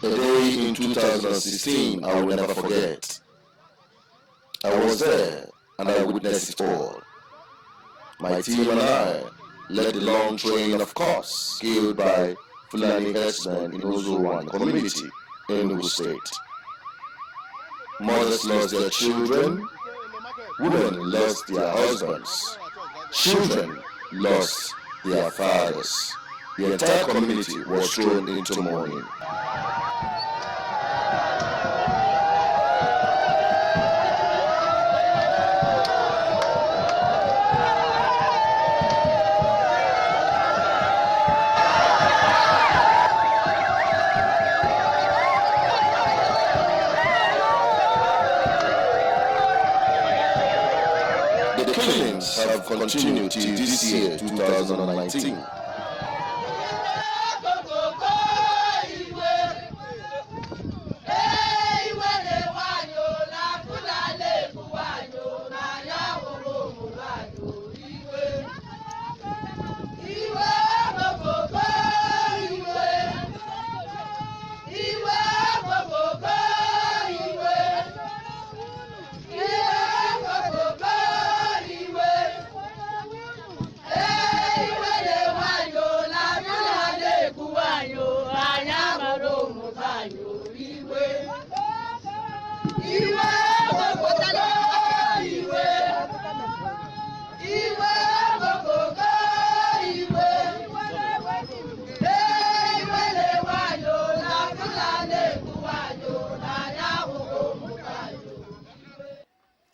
A day in 2016 I will never forget. I was there and I witnessed it all. My team and I led the long train of corpses killed by fulani herdsmen in uzouwani community in Enugu State. Mothers lost their children, women lost their husbands, children lost their fathers. The entire community was thrown into mourning. The killings have continued till this year, 2019.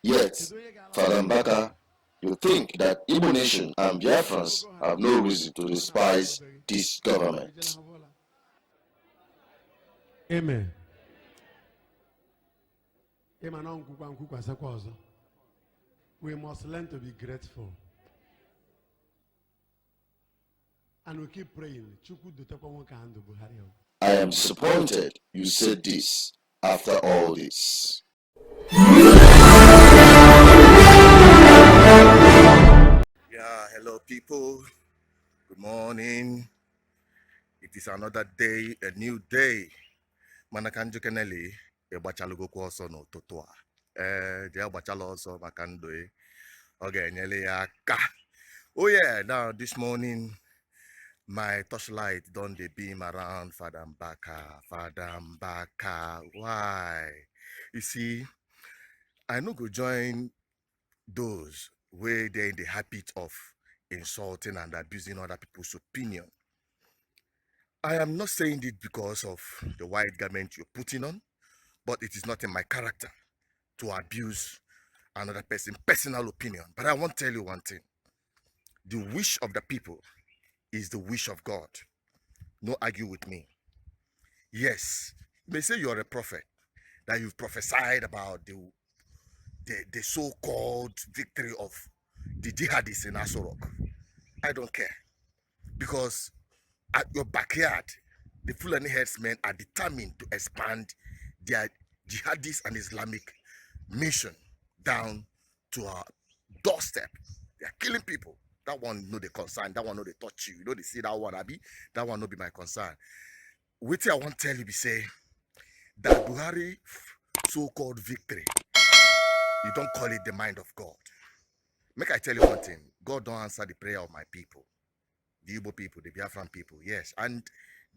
Yet, Fr Mbaka, you think that Igbo Nation and Biafrans have no reason to despise this government. Amen. We must learn to be grateful. And we keep praying. I am disappointed you said this after all this. Yeah, hello people. Good morning. It is another day, a new day. Manakanjo Keneli, e bachalugo kwa oso no totoa. Je bachala oso makando Okay, nyele ya ka. Oh yeah, now this morning my torchlight done the beam around Fr Mbaka. Fr Mbaka. Why? You see, I no go join those where they're in the habit of insulting and abusing other people's opinion. I am not saying it because of the white garment you're putting on, but it is not in my character to abuse another person's personal opinion. But I want to tell you one thing. The wish of the people is the wish of God. No argue with me. Yes, you may say you're a prophet, that you've prophesied about the so-called victory of the jihadists in Asorok. I don't care. Because at your backyard, the Fulani herdsmen are determined to expand their jihadist and Islamic mission down to our doorstep. They are killing people. That one no they concern. That one no they touch you. You know they see that one, Abi. That one no be my concern. Wait till I want to tell you, be say that Buhari so-called victory, you don't call it the mind of God. Make I tell you one thing. God don't answer the prayer of my people. The Igbo people, the Biafran people, yes. And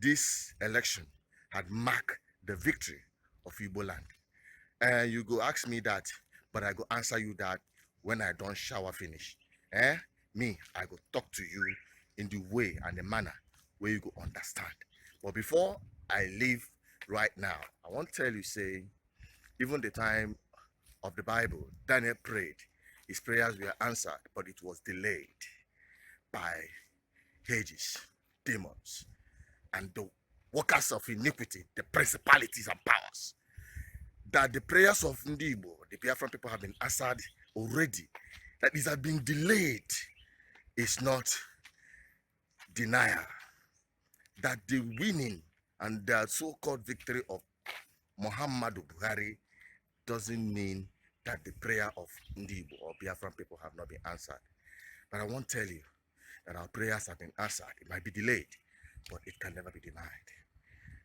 this election had marked the victory of Igbo land. And you go ask me that, but I go answer you that when I don't shower finish. Me, I go talk to you in the way and the manner where you go understand. But before I leave right now, I want to tell you, say, even the time of the Bible, Daniel prayed. His prayers were answered, but it was delayed by hedges, demons, and the workers of iniquity, the principalities and powers. That the prayers of Ndibo, the Biafran people, have been answered already. That it has been delayed is not denial. That the winning and the so-called victory of Muhammadu Buhari doesn't mean that the prayer of Ndibo or Biafran people have not been answered. But I won't tell you that our prayers have been answered. It might be delayed, but it can never be denied.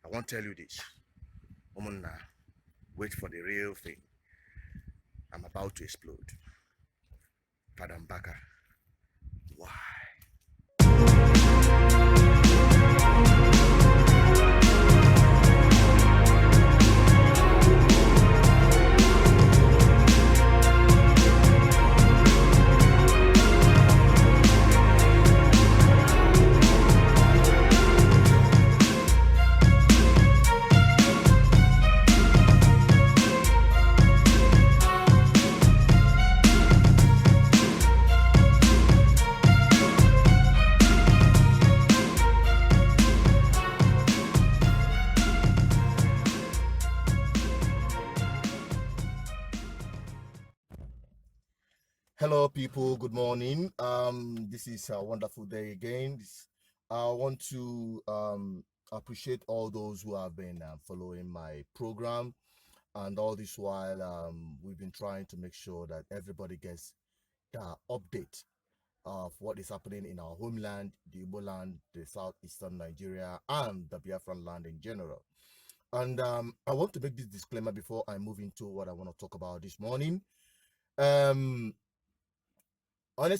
I won't tell you this. Umunna, wait for the real thing. I'm about to explode. Fr Mbaka, why? Hello people, good morning. This is a wonderful day again. I want to appreciate all those who have been following my program, and all this while we've been trying to make sure that everybody gets the update of what is happening in our homeland, the Igbo land, the southeastern Nigeria, and the Biafran land in general. And I want to make this disclaimer before I move into what I want to talk about this morning. If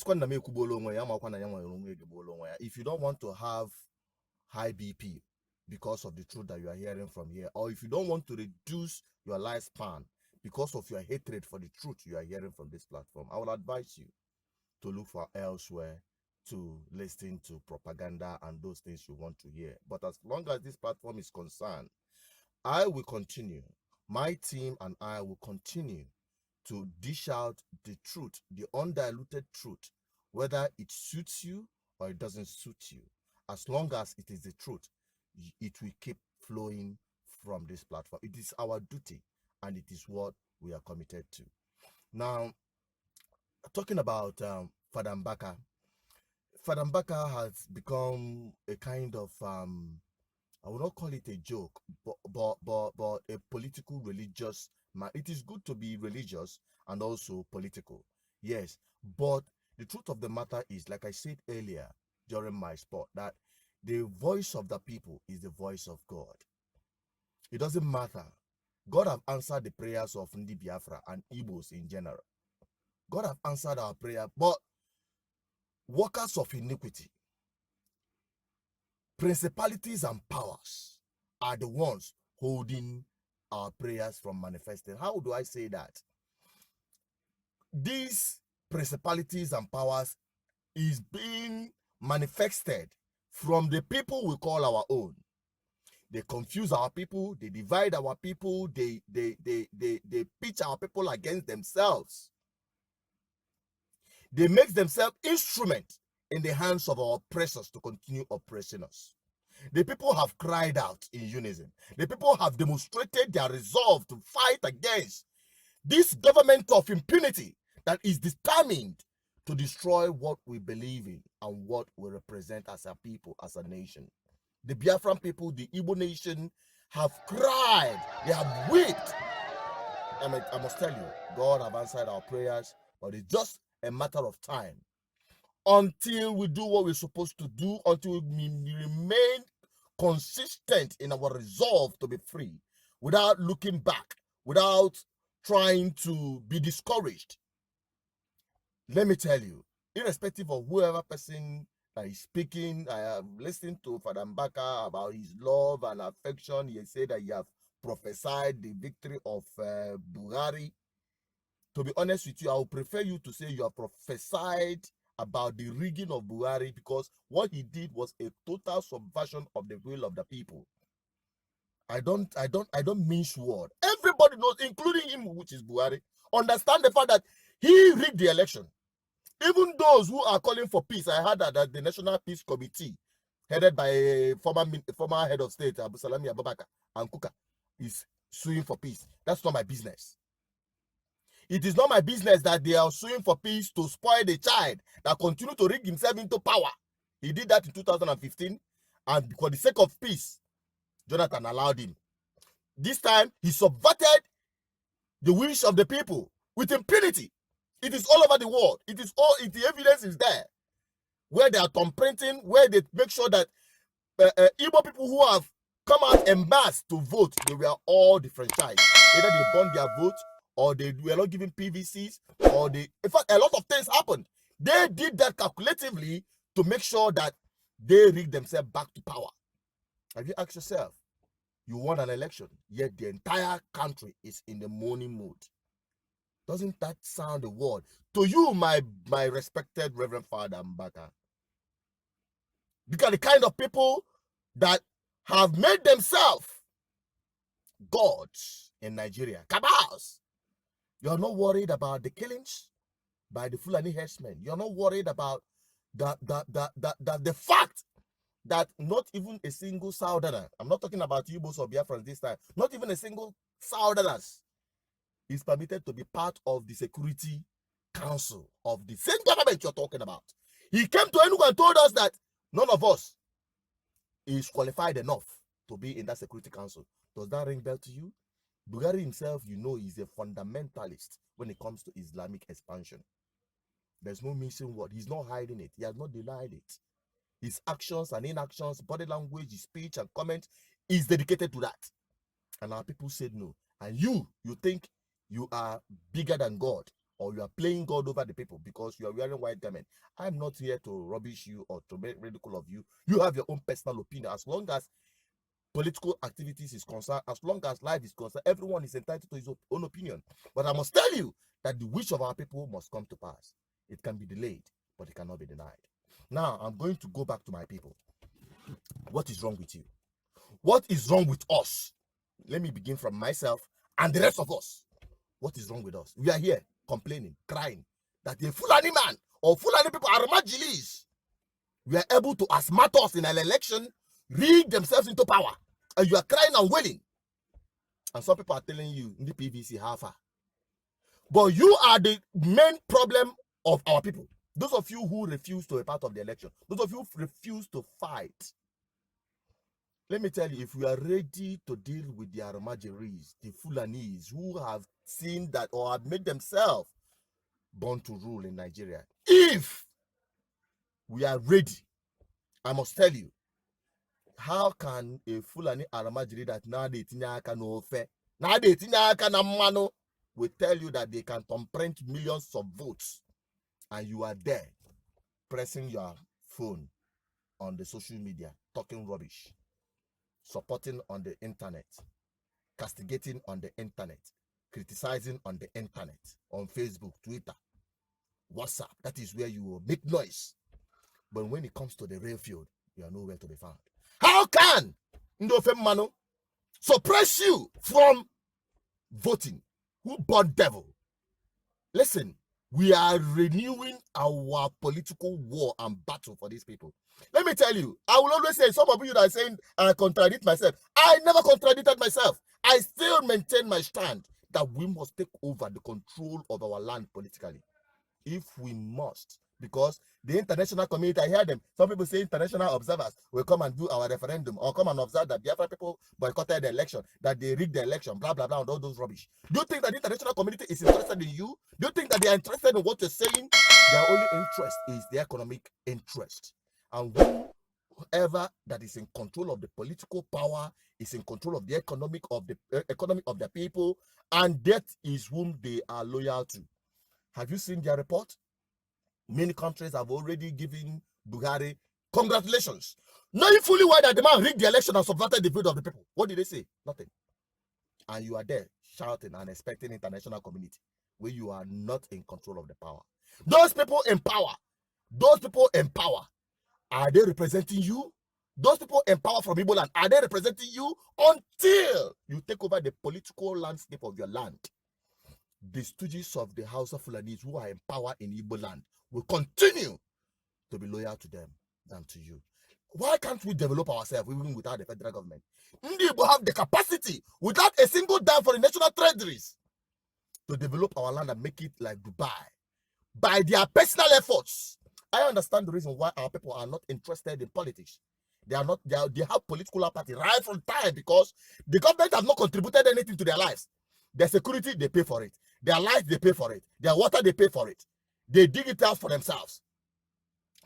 you don't want to have high BP because of the truth that you are hearing from here, or if you don't want to reduce your lifespan because of your hatred for the truth you are hearing from this platform, I will advise you to look for elsewhere to listen to propaganda and those things you want to hear. But as long as this platform is concerned, I will continue. My team and I will continue to dish out the truth, the undiluted truth, whether it suits you or it doesn't suit you. As long as it is the truth, it will keep flowing from this platform. It is our duty, and it is what we are committed to. Now, talking about Fr Mbaka, Fr Mbaka has become a kind of I will not call it a joke, but a political religious man. It is good to be religious and also political, yes, but the truth of the matter is, like I said earlier during my spot, that the voice of the people is the voice of God. It doesn't matter. God have answered the prayers of Biafra and Igbos in general. God have answered our prayer, but workers of iniquity, principalities and powers are the ones holding our prayers from manifesting. How do I say that? These principalities and powers is being manifested from the people we call our own. They confuse our people, they divide our people, they pitch our people against themselves. They make themselves instruments in the hands of our oppressors to continue oppressing us. The people have cried out in unison. The people have demonstrated their resolve to fight against this government of impunity that is determined to destroy what we believe in and what we represent as a people, as a nation. The Biafran people, the Igbo Nation, have cried. They have wept. I must tell you, God have answered our prayers, but it's just a matter of time until we do what we're supposed to do, until we remain consistent in our resolve to be free, without looking back, without trying to be discouraged. Let me tell you, irrespective of whoever person that is speaking, I am listening to Fr Mbaka about his love and affection. He said that he have prophesied the victory of Buhari. To be honest with you, I would prefer you to say you have prophesied about the rigging of Buhari, because what he did was a total subversion of the will of the people. I don't mince word. Everybody knows, including him, which is Buhari, understand the fact that he rigged the election. Even those who are calling for peace, I heard that the National Peace Committee, headed by a former head of state, Salami Abubakar and Kuka, is suing for peace. That's not my business. It is not my business that they are suing for peace to spoil the child that continued to rig himself into power. He did that in 2015, and for the sake of peace, Jonathan allowed him. This time, he subverted the wish of the people with impunity. It is all over the world. It is all, the evidence is there, where they are thumbprinting, where they make sure that Igbo people who have come out en masse to vote, they were all disfranchised. Either they burned their vote, or they were not given PVCs, or they, in fact, a lot of things happened. They did that calculatively to make sure that they rig themselves back to power. Have you asked yourself, you won an election, yet the entire country is in the mourning mood? Doesn't that sound a word? To you, my respected Reverend Father Mbaka, look at the kind of people that have made themselves gods in Nigeria. Cabals. You're not worried about the killings by the Fulani herdsmen. You're not worried about the fact that not even a single Southerner, I'm not talking about Igbos or Biafrans this time, not even a single Southerner is permitted to be part of the security council of the same government you're talking about. He came to Enugu and told us that none of us is qualified enough to be in that security council. Does that ring bell to you? Buhari himself, you know, is a fundamentalist when it comes to Islamic expansion. There's no missing word. He's not hiding it. He has not denied it. His actions and inactions, body language, his speech and comment is dedicated to that. And our people said no. And you think you are bigger than God, or you are playing God over the people because you are wearing white garment. I'm not here to rubbish you or to make ridicule of you. You have your own personal opinion. As long as political activities is concerned, as long as life is concerned, everyone is entitled to his own opinion. But I must tell you that the wish of our people must come to pass. It can be delayed, but it cannot be denied. Now, I'm going to go back to my people. What is wrong with you? What is wrong with us? Let me begin from myself and the rest of us. What is wrong with us? We are here complaining, crying that the Fulani man or Fulani people are majilis. We are able to, as martyrs in an election, rig themselves into power. And you are crying and wailing. And some people are telling you, in the PVC, how far? But you are the main problem of our people. Those of you who refuse to be part of the election, those of you who refuse to fight, let me tell you, if we are ready to deal with the Aramajiris, the Fulanis, who have seen that or have made themselves born to rule in Nigeria, if we are ready, I must tell you, how can a Fulani Aramajiri that now they tinyaka no fe, now they tinyaka na mano, will tell you that they can print millions of votes, and you are there pressing your phone on the social media, talking rubbish, supporting on the internet, castigating on the internet, criticizing on the internet, on Facebook, Twitter, WhatsApp. That is where you will make noise. But when it comes to the real field, you are nowhere to be found. How can Ndofem Mano suppress you from voting? Who born devil? Listen, we are renewing our political war and battle for these people. Let me tell you, I will always say, some of you that are saying I contradict myself. I never contradicted myself. I still maintain my stand that we must take over the control of our land politically. If we must, because the international community, I hear them, some people say international observers will come and do our referendum or come and observe that Biafra people boycotted the election, that they rigged the election, blah, blah, blah, and all those rubbish. Do you think that the international community is interested in you? Do you think that they are interested in what you're saying? Their only interest is the economic interest. And whoever that is in control of the political power is in control of the economy of the people, and that is whom they are loyal to. Have you seen their report? Many countries have already given Buhari congratulations, knowing fully well that the man rigged the election and subverted the vote of the people. What did they say? Nothing. And you are there shouting and expecting international community where you are not in control of the power. Those people in power, are they representing you? Those people in power from Igbo land, are they representing you? Until you take over the political landscape of your land, the stooges of the House of Fulanis who are in power in Igbo land will continue to be loyal to them than to you. Why can't we develop ourselves even without the federal government? Igbo have the capacity, without a single dime for the national treasuries, to develop our land and make it like Dubai by their personal efforts. I understand the reason why our people are not interested in politics. They have political apathy right from time because the government has not contributed anything to their lives. Their security, they pay for it. Their life, they pay for it. Their water, they pay for it. They dig it out for themselves.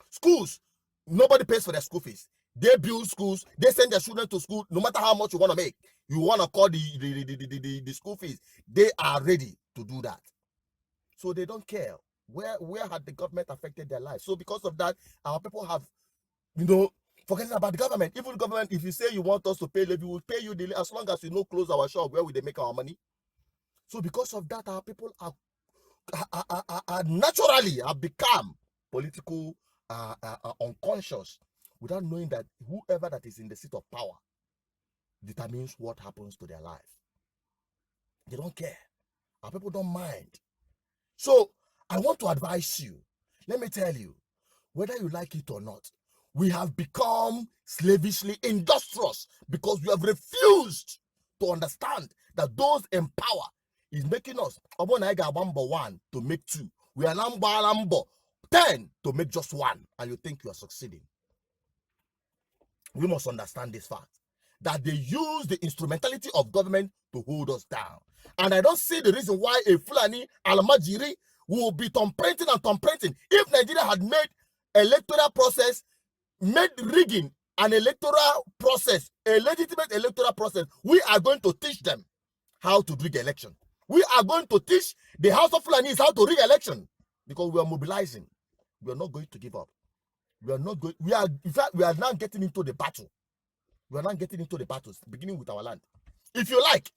Schools, nobody pays for their school fees. They build schools. They send their children to school. No matter how much you want to make, you want to call the school fees. They are ready to do that. So they don't care. Where had the government affected their lives? So because of that, our people have, forgetting about the government. Even the government, if you say you want us to pay levy, we will pay you daily as long as you close our shop. Where will they make our money? So because of that, our people are naturally have become political unconscious, without knowing that whoever that is in the seat of power determines what happens to their life. They don't care. Our people don't mind. So I want to advise you. Let me tell you, whether you like it or not, we have become slavishly industrious because we have refused to understand that those in power is making us number 1 to make 2. We are number 10 to make just 1, and you think you are succeeding. We must understand this fact, that they use the instrumentality of government to hold us down. And I don't see the reason why a Fulani Almajiri will be thumbprinting and thumbprinting. If Nigeria had made electoral process, made rigging an electoral process, a legitimate electoral process, we are going to teach them how to rig election. We are going to teach the House of Fulanis how to rig election, because we are mobilizing. We are not going to give up. We are not going. We are, in fact, we are now getting into the battle. We are now getting into the battles, beginning with our land. If you like,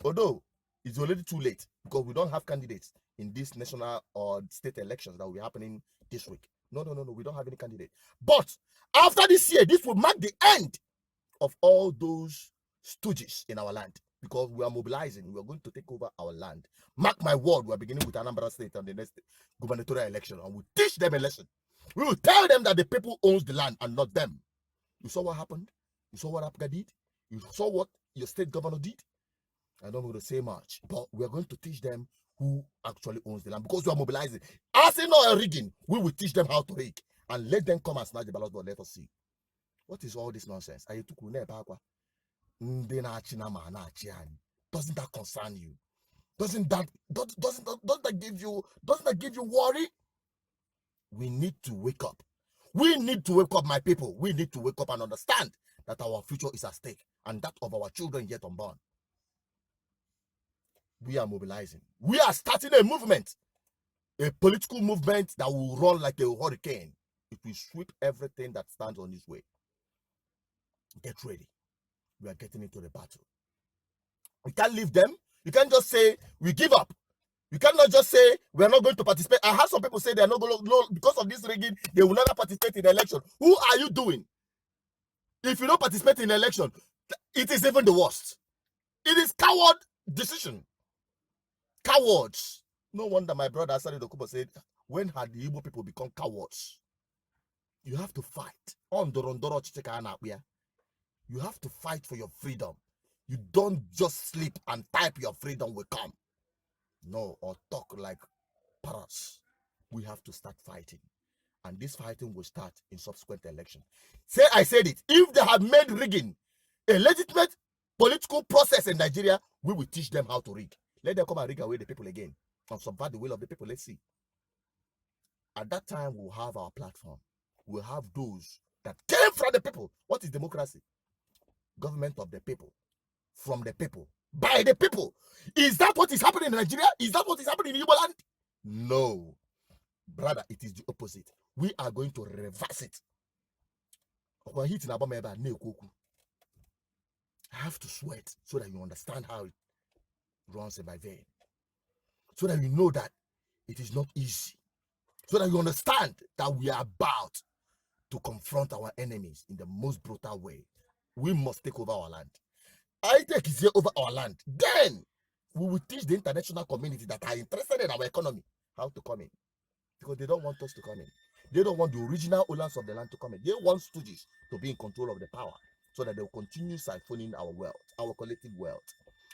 although it's already too late because we don't have candidates in these national or state elections that will be happening this week. No, we don't have any candidate. But after this year, this will mark the end of all those stooges in our land, because we are mobilizing. We are going to take over our land. Mark my word, we are beginning with Anambra State and the next gubernatorial election, and we'll teach them a lesson. We will tell them that the people owns the land and not them. You saw what happened? You saw what Apga did? You saw what your state governor did? I don't want to say much, but we are going to teach them who actually owns the land, because we are mobilizing. As in our rigging, we will teach them how to rig and let them come and snatch the ballot board. Let us see. What is all this nonsense? Doesn't that concern you? Doesn't that give you worry? We need to wake up. We need to wake up, my people. We need to wake up and understand that our future is at stake, and that of our children yet unborn. We are mobilizing. We are starting a movement, a political movement that will run like a hurricane. It will sweep everything that stands on its way. Get ready. We are getting into the battle. We can't leave them. You can't just say we give up. You cannot just say we are not going to participate. I have some people say they are not going to, because of this rigging, they will never participate in the election. Who are you doing? If you don't participate in the election, it is even the worst. It is coward decision. Cowards. No wonder my brother Asari Dokubo said, when had the Igbo people become cowards? You have to fight. You have to fight for your freedom. You don't just sleep and type your freedom will come. No, or talk like parrots. We have to start fighting. And this fighting will start in subsequent election. Say I said it. If they have made rigging a legitimate political process in Nigeria, we will teach them how to rig. Let them come and rig away the people again and subvert the will of the people. Let's see. At that time, we'll have our platform. We'll have those that came from the people. What is democracy? Government of the people, from the people, by the people. Is that what is happening in Nigeria? Is that what is happening in Igbo land? No. Brother, it is the opposite. We are going to reverse it. I have to sweat so that you understand how it runs in my vein. So that you know that it is not easy. So that you understand that we are about to confront our enemies in the most brutal way. We must take over our land. I take is here over our land. Then we will teach the international community that are interested in our economy how to come in. Because they don't want us to come in. They don't want the original owners of the land to come in. They want stooges to be in control of the power so that they will continue siphoning our wealth, our collective wealth.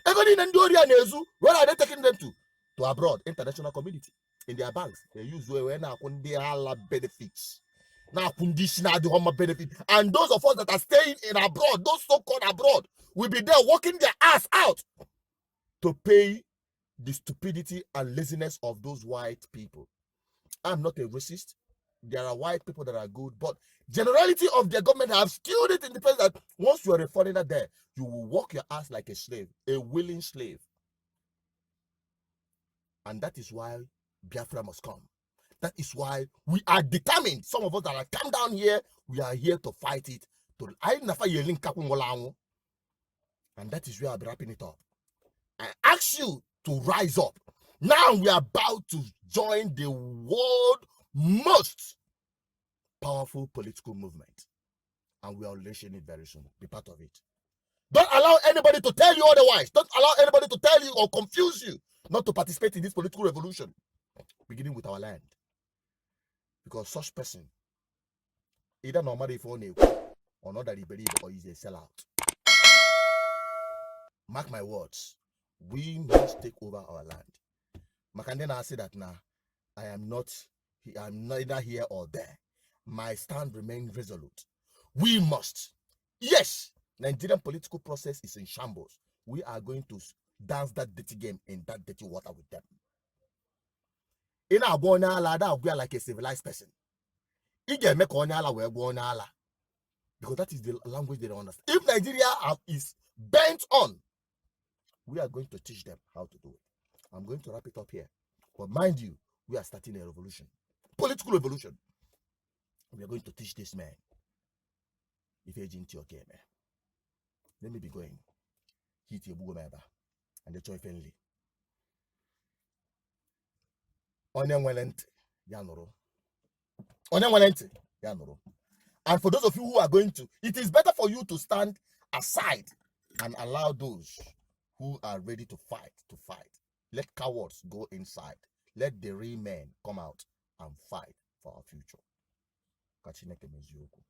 Even in Andriod, where are they taking them to? To abroad, international community. In their banks, they use where they have benefits. Now, conditional the home benefit. And those of us that are staying in abroad, those so-called abroad, will be there working their ass out to pay the stupidity and laziness of those white people. I'm not a racist. There are white people that are good, but Generality of their government have skewed it in the place that once you are a foreigner there, you will walk your ass like a slave, a willing slave. And that is why Biafra must come. That is why we are determined. Some of us that have come down here, we are here to fight it. And that is where I'm wrapping it up. I ask you to rise up. Now we are about to join the world most powerful political movement. And we are launching it very soon. Be part of it. Don't allow anybody to tell you otherwise. Don't allow anybody to tell you or confuse you not to participate in this political revolution. Beginning with our land. Because such person, either normally for or not that he believes or he's a sellout. Mark my words. We must take over our land. Makandena say that now, I'm neither here or there. My stand remains resolute. We must. Yes, Nigerian political process is in shambles. We are going to dance that dirty game in that dirty water with them. In our Bonala, we are like a civilized person. Because that is the language they don't understand. If Nigeria is bent on, we are going to teach them how to do it. I'm going to wrap it up here. But mind you, we are starting a revolution. Political revolution. We are going to teach this man. If you're into your game, let me be going. Hit your boo member and the joy friendly. Onyenwelente yanoro. Onyenwelente yanoro. And for those of you who are going to, it is better for you to stand aside and allow those who are ready to fight to fight. Let cowards go inside. Let the real men come out and fight for our future. Kachineke meziokwu.